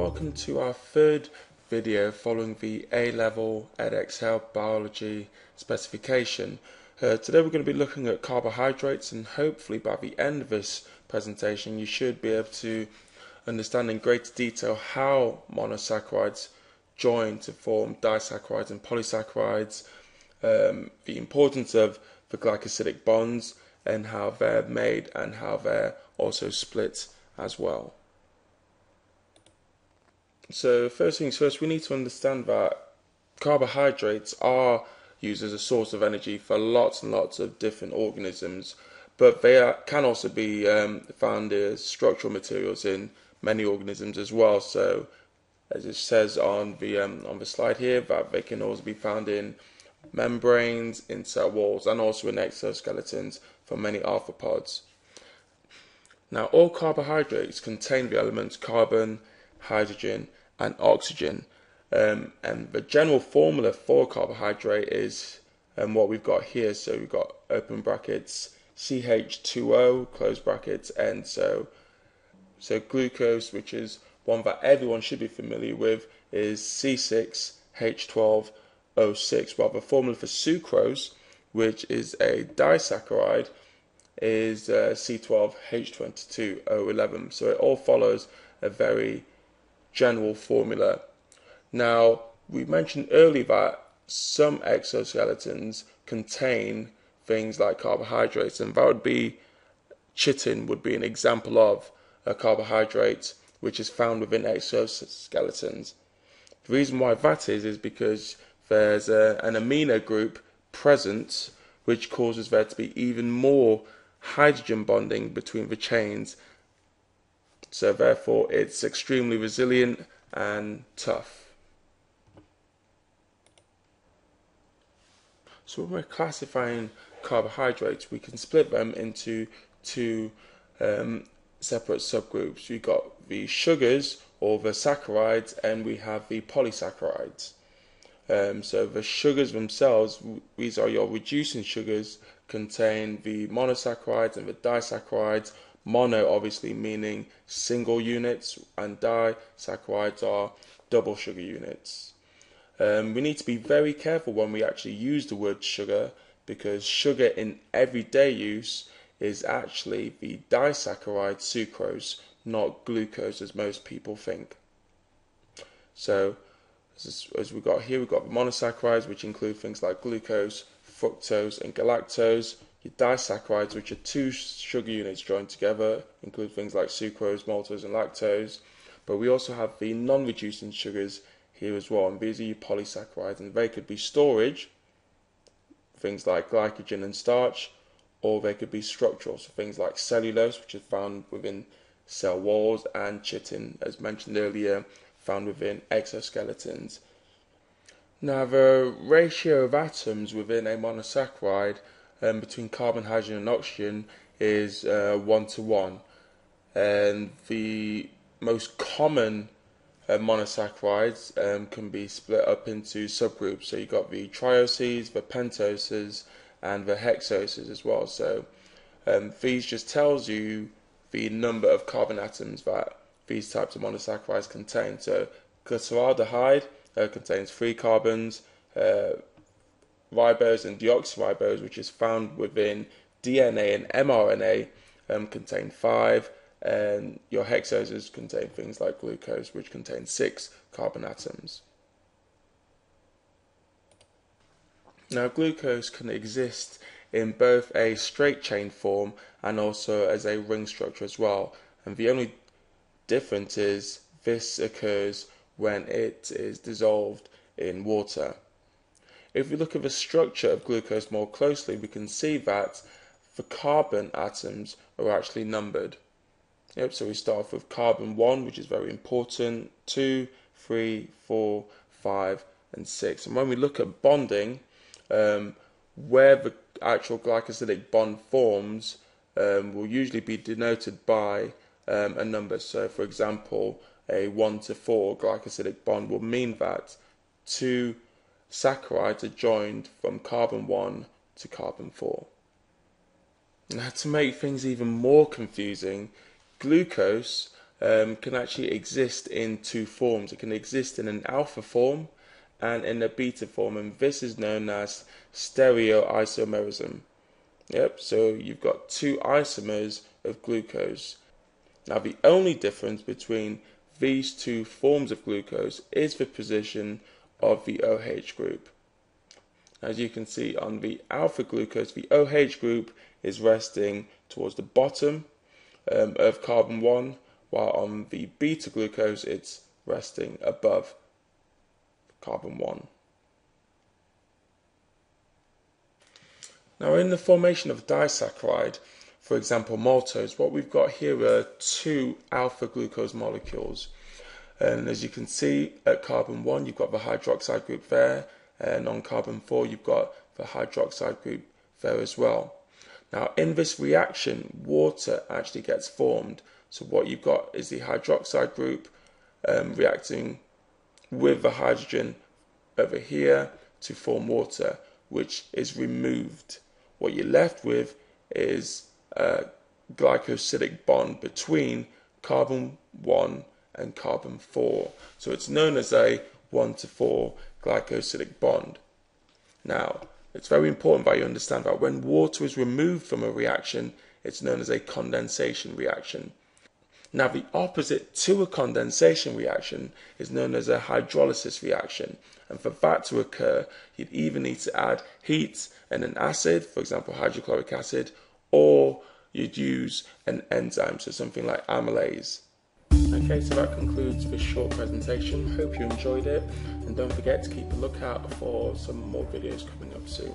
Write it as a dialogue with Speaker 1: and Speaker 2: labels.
Speaker 1: welcome to our third video following the A-level Edexcel biology specification. Today we're going to be looking at carbohydrates, and hopefully by the end of this presentation you should be able to understand in greater detail how monosaccharides join to form disaccharides and polysaccharides, the importance of the glycosidic bonds and how they're made and how they're also split as well. So first things first, we need to understand that carbohydrates are used as a source of energy for lots and lots of different organisms, but they can also be found as structural materials in many organisms as well. So as it says on the slide here, that they can also be found in membranes, in cell walls, and also in exoskeletons for many arthropods. Now, all carbohydrates contain the elements carbon, hydrogen, and oxygen, and the general formula for carbohydrate is what we've got here. So we've got open brackets CH2O close brackets N. So glucose, which is one that everyone should be familiar with, is C6H12O6, while the formula for sucrose, which is a disaccharide, is C12H22O11. So it all follows a very general formula. Now, we mentioned earlier that some exoskeletons contain things like carbohydrates, and that would be chitin would be an example of a carbohydrate which is found within exoskeletons. The reason why that is because there's an amino group present which causes there to be even more hydrogen bonding between the chains. So therefore it's extremely resilient and tough. So when we're classifying carbohydrates, we can split them into two separate subgroups. We've got the sugars, or the saccharides, and we have the polysaccharides. So the sugars themselves, these are your reducing sugars, contain the monosaccharides and the disaccharides. Mono obviously meaning single units, and disaccharides are double sugar units. We need to be very careful when we actually use the word sugar, because sugar in everyday use is actually the disaccharide sucrose, not glucose as most people think. So as we've got here, we've got the monosaccharides, which include things like glucose, fructose, and galactose. Your disaccharides, which are two sugar units joined together, include things like sucrose, maltose, and lactose. But we also have the non-reducing sugars here as well, and these are your polysaccharides, and they could be storage, things like glycogen and starch, or they could be structural, so things like cellulose, which is found within cell walls, and chitin, as mentioned earlier, found within exoskeletons. Now, the ratio of atoms within a monosaccharide between carbon, hydrogen, and oxygen is 1:1, and the most common monosaccharides can be split up into subgroups. So you've got the trioses, the pentoses, and the hexoses as well. So these just tells you the number of carbon atoms that these types of monosaccharides contain. So glyceraldehyde contains 3 carbons, ribose and deoxyribose, which is found within DNA and mRNA, contain 5, and your hexoses contain things like glucose, which contains 6 carbon atoms. Now, glucose can exist in both a straight chain form and also as a ring structure as well, and the only difference is this occurs when it is dissolved in water. If we look at the structure of glucose more closely, we can see that the carbon atoms are actually numbered. So we start off with carbon 1, which is very important, 2, 3, 4, 5, and 6. And when we look at bonding, where the actual glycosidic bond forms will usually be denoted by a number. So for example, a 1:4 glycosidic bond will mean that 2 saccharides are joined from carbon 1 to carbon 4. Now, to make things even more confusing, glucose can actually exist in two forms. It can exist in an alpha form and in a beta form, and this is known as stereoisomerism. Yep, so you've got two isomers of glucose. Now the only difference between these two forms of glucose is the position of the OH group. As you can see on the alpha glucose, the OH group is resting towards the bottom of carbon 1, while on the beta glucose it's resting above carbon 1. Now in the formation of disaccharide, for example maltose, what we've got here are two alpha glucose molecules. And as you can see, at carbon 1 you've got the hydroxide group there, and on carbon 4 you've got the hydroxide group there as well. Now in this reaction, water actually gets formed. So what you've got is the hydroxide group reacting with the hydrogen over here to form water, which is removed. What you're left with is a glycosidic bond between carbon 1 and carbon 4. So it's known as a 1-to-4 glycosidic bond. Now, it's very important that you understand that when water is removed from a reaction, it's known as a condensation reaction. Now, the opposite to a condensation reaction is known as a hydrolysis reaction. And for that to occur, you'd either need to add heat and an acid, for example, hydrochloric acid, or you'd use an enzyme, so something like amylase. Okay, so that concludes this short presentation. Hope you enjoyed it, and don't forget to keep a lookout for some more videos coming up soon.